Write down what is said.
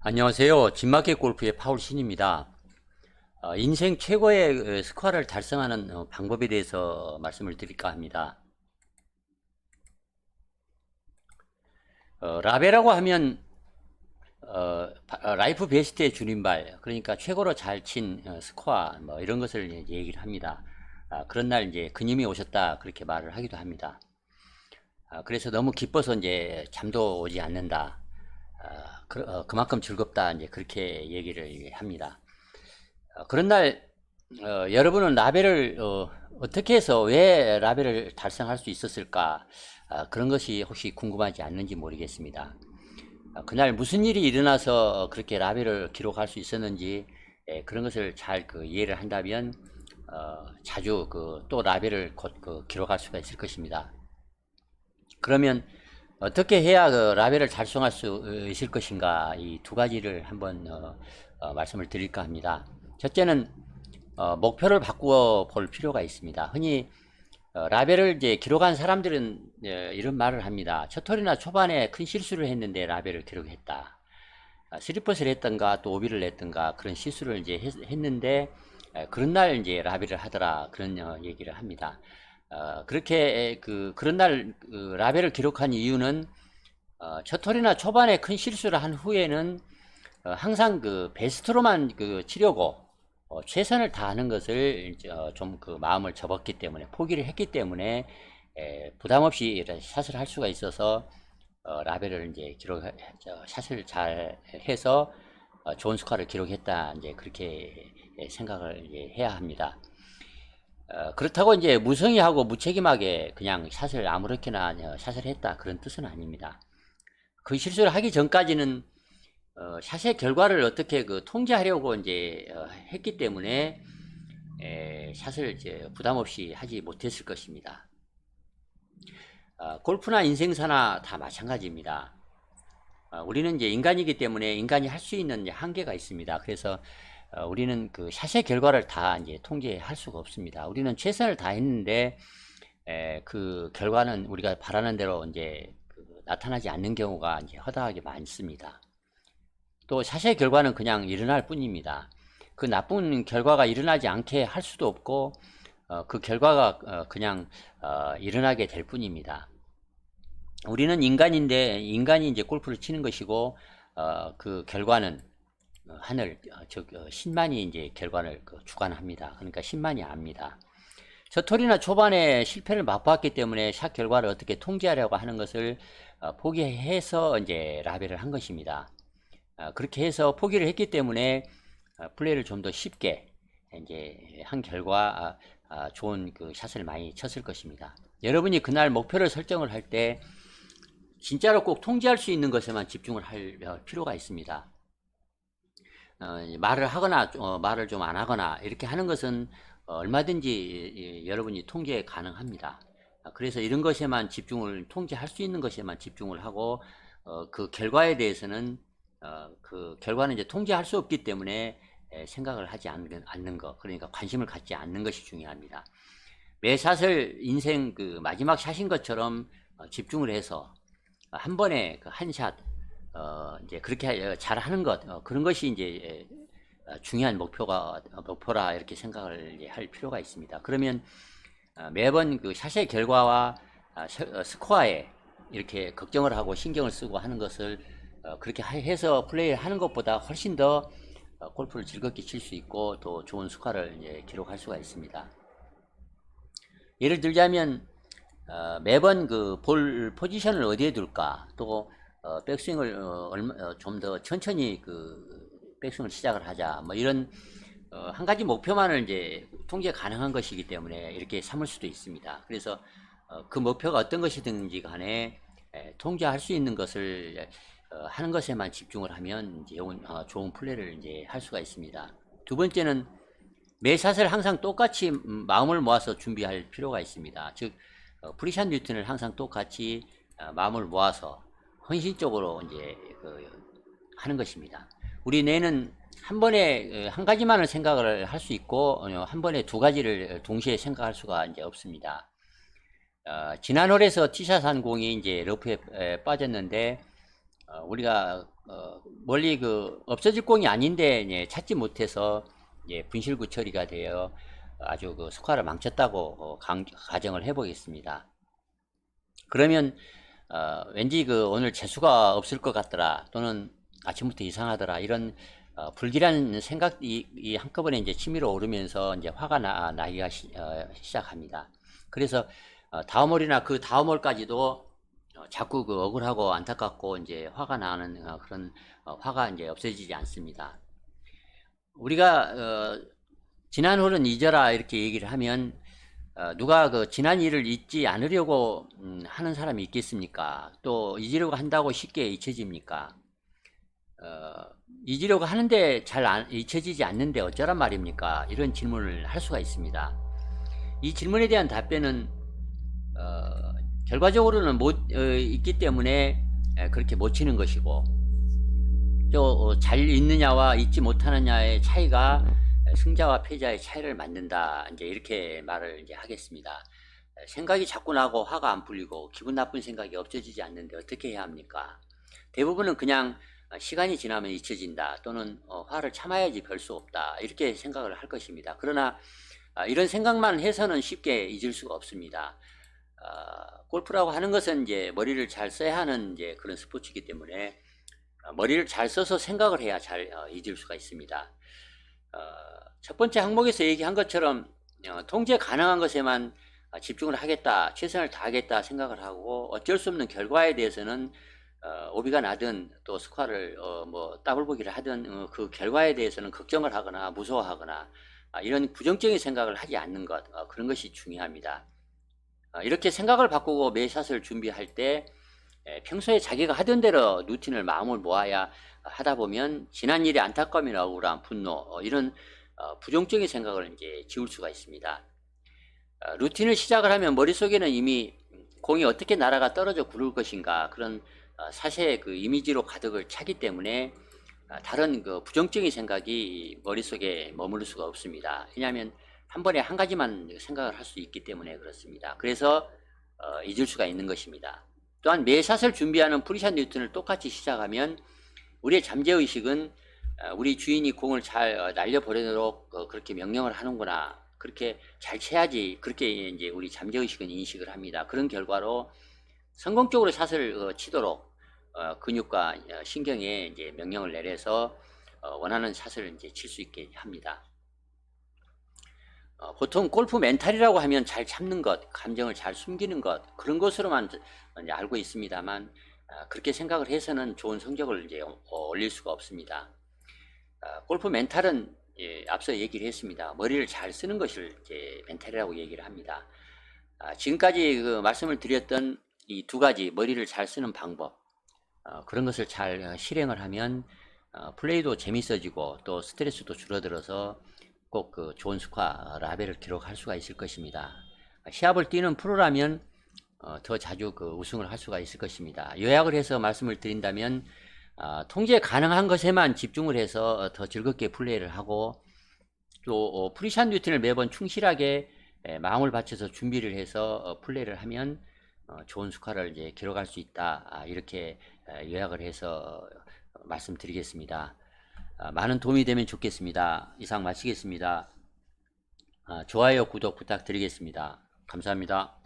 안녕하세요. 진마켓 골프의 파울 신입니다. 인생 최고의 스코어를 달성하는 방법에 대해서 말씀을 드릴까 합니다. 라베라고 하면 라이프 베스트의 줄임말, 그러니까 최고로 잘 친 스코어 뭐 이런 것을 이제 얘기를 합니다. 그런 날 이제 그님이 오셨다 그렇게 말을 하기도 합니다. 그래서 너무 기뻐서 이제 잠도 오지 않는다. 그만큼 즐겁다 이제 그렇게 얘기를 합니다. 그런 날 여러분은 라벨을 어떻게 해서 왜 라벨을 달성할 수 있었을까? 그런 것이 혹시 궁금하지 않는지 모르겠습니다. 그날 무슨 일이 일어나서 그렇게 라벨을 기록할 수 있었는지 그런 것을 잘 이해를 한다면 자주 또 라벨을 곧 기록할 수가 있을 것입니다. 그러면 어떻게 해야 라벨을 달성할 수 있을 것인가? 이 두 가지를 한번 말씀을 드릴까 합니다. 첫째는 목표를 바꾸어 볼 필요가 있습니다. 흔히 라벨을 이제 기록한 사람들은 이런 말을 합니다. 첫 홀이나 초반에 큰 실수를 했는데 라벨을 기록했다. 쓰리퍼스를 했던가 또 오비를 냈던가 그런 실수를 이제 했는데 그런 날 이제 라벨을 하더라 그런 얘기를 합니다. 그렇게 그런 날 라벨을 기록한 이유는 첫 홀이나 초반에 큰 실수를 한 후에는 항상 베스트로만 치려고 최선을 다하는 것을 좀 마음을 접었기 때문에 포기를 했기 때문에 부담 없이 샷을 할 수가 있어서 라벨을 이제 샷을 잘 해서 좋은 스코어를 기록했다 이제 그렇게 생각을 이제 해야 합니다. 그렇다고 이제 무성의하고 무책임하게 그냥 샷을 아무렇게나 샷을 했다 그런 뜻은 아닙니다. 그 실수를 하기 전까지는 샷의 결과를 어떻게 통제하려고 이제 했기 때문에 샷을 이제 부담 없이 하지 못했을 것입니다. 골프나 인생사나 다 마찬가지입니다. 우리는 이제 인간이기 때문에 인간이 할 수 있는 한계가 있습니다. 그래서 우리는 샷의 결과를 다 이제 통제할 수가 없습니다. 우리는 최선을 다했는데 그 결과는 우리가 바라는 대로 이제 나타나지 않는 경우가 이제 허다하게 많습니다. 또 샷의 결과는 그냥 일어날 뿐입니다. 그 나쁜 결과가 일어나지 않게 할 수도 없고 그 결과가 그냥 일어나게 될 뿐입니다. 우리는 인간인데 인간이 이제 골프를 치는 것이고 그 결과는 하늘 신만이 이제 결과를 주관합니다. 그러니까 신만이 압니다. 첫 홀이나 초반에 실패를 맛보았기 때문에 샷 결과를 어떻게 통제하려고 하는 것을 포기해서 이제 라벨을 한 것입니다. 그렇게 해서 포기를 했기 때문에 플레이를 좀 더 쉽게 이제 한 결과 좋은 샷을 많이 쳤을 것입니다. 여러분이 그날 목표를 설정을 할 때 진짜로 꼭 통제할 수 있는 것에만 집중을 할 필요가 있습니다. 말을 하거나 말을 좀 안 하거나 이렇게 하는 것은 얼마든지 여러분이 통제 가능합니다. 그래서 이런 것에만 집중을 통제할 수 있는 것에만 집중을 하고 그 결과에 대해서는 그 결과는 이제 통제할 수 없기 때문에 생각을 하지 않는 것, 그러니까 관심을 갖지 않는 것이 중요합니다. 매 샷을 인생 마지막 샷인 것처럼 집중을 해서 한 번에 한 샷, 이제 그렇게 잘 하는 것, 그런 것이 이제 중요한 목표라 이렇게 생각을 할 필요가 있습니다. 그러면 매번 샷의 결과와 스코어에 이렇게 걱정을 하고 신경을 쓰고 하는 것을 그렇게 해서 플레이를 하는 것보다 훨씬 더 골프를 즐겁게 칠 수 있고 또 좋은 스코어를 이제 기록할 수가 있습니다. 예를 들자면 매번 볼 포지션을 어디에 둘까, 또 백스윙을 좀 더 천천히 백스윙을 시작을 하자, 뭐 이런 한 가지 목표만을 이제 통제 가능한 것이기 때문에 이렇게 삼을 수도 있습니다. 그래서 그 목표가 어떤 것이든지 간에 통제할 수 있는 것을 하는 것에만 집중을 하면 이제 좋은 플레이를 이제 할 수가 있습니다. 두 번째는 매 샷을 항상 똑같이 마음을 모아서 준비할 필요가 있습니다. 즉 프리샷 루틴을 항상 똑같이 마음을 모아서 헌신적으로 이제 하는 것입니다. 우리 뇌는 한 번에 한 가지만을 생각을 할 수 있고 한 번에 두 가지를 동시에 생각할 수가 이제 없습니다. 지난 홀에서 티샷 한 공이 이제 러프에 빠졌는데 우리가 멀리 없어질 공이 아닌데 예, 찾지 못해서 예, 분실구 처리가 되어 아주 스코어를 망쳤다고 가정을 해보겠습니다. 그러면 왠지 오늘 재수가 없을 것 같더라, 또는 아침부터 이상하더라, 이런 불길한 생각이 한꺼번에 이제 치밀어 오르면서 이제 화가 나기가 시작합니다. 그래서 다음 월이나 그 다음 월까지도 자꾸 억울하고 안타깝고 이제 화가 나는 그런 화가 이제 없어지지 않습니다. 우리가 지난 홀은 잊어라 이렇게 얘기를 하면 누가 지난 일을 잊지 않으려고 하는 사람이 있겠습니까? 또 잊으려고 한다고 쉽게 잊혀집니까? 잊으려고 하는데 잘 잊혀지지 않는데 어쩌란 말입니까? 이런 질문을 할 수가 있습니다. 이 질문에 대한 답변은 결과적으로는 못 있기 때문에 그렇게 못 치는 것이고, 또 잘 잊느냐와 잊지 못하느냐의 차이가 승자와 패자의 차이를 만든다, 이제 이렇게 말을 이제 하겠습니다. 생각이 자꾸 나고 화가 안 풀리고 기분 나쁜 생각이 없어지지 않는데 어떻게 해야 합니까? 대부분은 그냥 시간이 지나면 잊혀진다, 또는 화를 참아야지 별 수 없다, 이렇게 생각을 할 것입니다. 그러나 이런 생각만 해서는 쉽게 잊을 수가 없습니다. 골프라고 하는 것은 이제 머리를 잘 써야 하는 이제 그런 스포츠이기 때문에 머리를 잘 써서 생각을 해야 잘 잊을 수가 있습니다. 첫 번째 항목에서 얘기한 것처럼 통제 가능한 것에만 집중을 하겠다, 최선을 다하겠다 생각을 하고, 어쩔 수 없는 결과에 대해서는 오비가 나든 또 스코어를 뭐 더블 보기를 하든 그 결과에 대해서는 걱정을 하거나 무서워하거나 이런 부정적인 생각을 하지 않는 것, 그런 것이 중요합니다. 이렇게 생각을 바꾸고 매 샷을 준비할 때 평소에 자기가 하던 대로 루틴을 마음을 모아야 하다 보면 지난 일의 안타까움이나 억울함, 분노, 이런 부정적인 생각을 이제 지울 수가 있습니다. 루틴을 시작을 하면 머릿속에는 이미 공이 어떻게 날아가 떨어져 구를 것인가, 그런 사세의 이미지로 가득을 차기 때문에 다른 부정적인 생각이 머릿속에 머무를 수가 없습니다. 왜냐하면 한 번에 한 가지만 생각을 할 수 있기 때문에 그렇습니다. 그래서 잊을 수가 있는 것입니다. 또한 매 샷을 준비하는 프리샷 루틴을 똑같이 시작하면 우리의 잠재의식은 우리 주인이 공을 잘 날려보내도록 그렇게 명령을 하는구나, 그렇게 잘 쳐야지, 그렇게 이제 우리 잠재의식은 인식을 합니다. 그런 결과로 성공적으로 샷을 치도록 근육과 신경에 이제 명령을 내려서 원하는 샷을 이제 칠 수 있게 합니다. 보통 골프 멘탈이라고 하면 잘 참는 것, 감정을 잘 숨기는 것, 그런 것으로만 이제 알고 있습니다만, 그렇게 생각을 해서는 좋은 성적을 이제 올릴 수가 없습니다. 골프 멘탈은 앞서 얘기를 했습니다. 머리를 잘 쓰는 것을 이제 멘탈이라고 얘기를 합니다. 지금까지 말씀을 드렸던 이 두 가지 머리를 잘 쓰는 방법, 그런 것을 잘 실행을 하면 플레이도 재밌어지고 또 스트레스도 줄어들어서 꼭 좋은 스코어 라벨을 기록할 수가 있을 것입니다. 시합을 뛰는 프로라면 더 자주 우승을 할 수가 있을 것입니다. 요약을 해서 말씀을 드린다면 통제 가능한 것에만 집중을 해서 더 즐겁게 플레이를 하고, 또 프리샷 루틴을 매번 충실하게 마음을 바쳐서 준비를 해서 플레이를 하면 좋은 스코어를 이제 기록할 수 있다, 이렇게 요약을 해서 말씀드리겠습니다. 많은 도움이 되면 좋겠습니다. 이상 마치겠습니다. 좋아요, 구독 부탁드리겠습니다. 감사합니다.